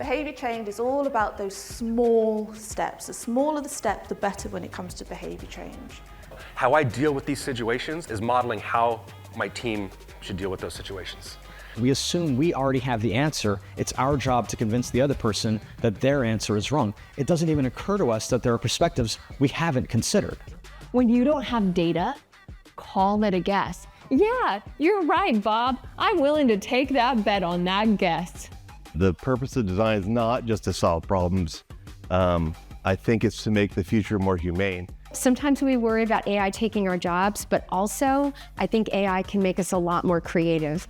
Behaviour change is all about those small steps. The smaller the step, the better when it comes to behaviour change. How I deal with these situations is modeling how my team should deal with those situations. We assume we already have the answer. It's our job to convince the other person that their answer is wrong. It doesn't even occur to us that there are perspectives we haven't considered. When you don't have data, call it a guess. Yeah, you're right, Bob. I'm willing to take that bet on that guess. The purpose of design is not just to solve problems. I think it's to make the future more humane. Sometimes we worry about AI taking our jobs, but also I think AI can make us a lot more creative.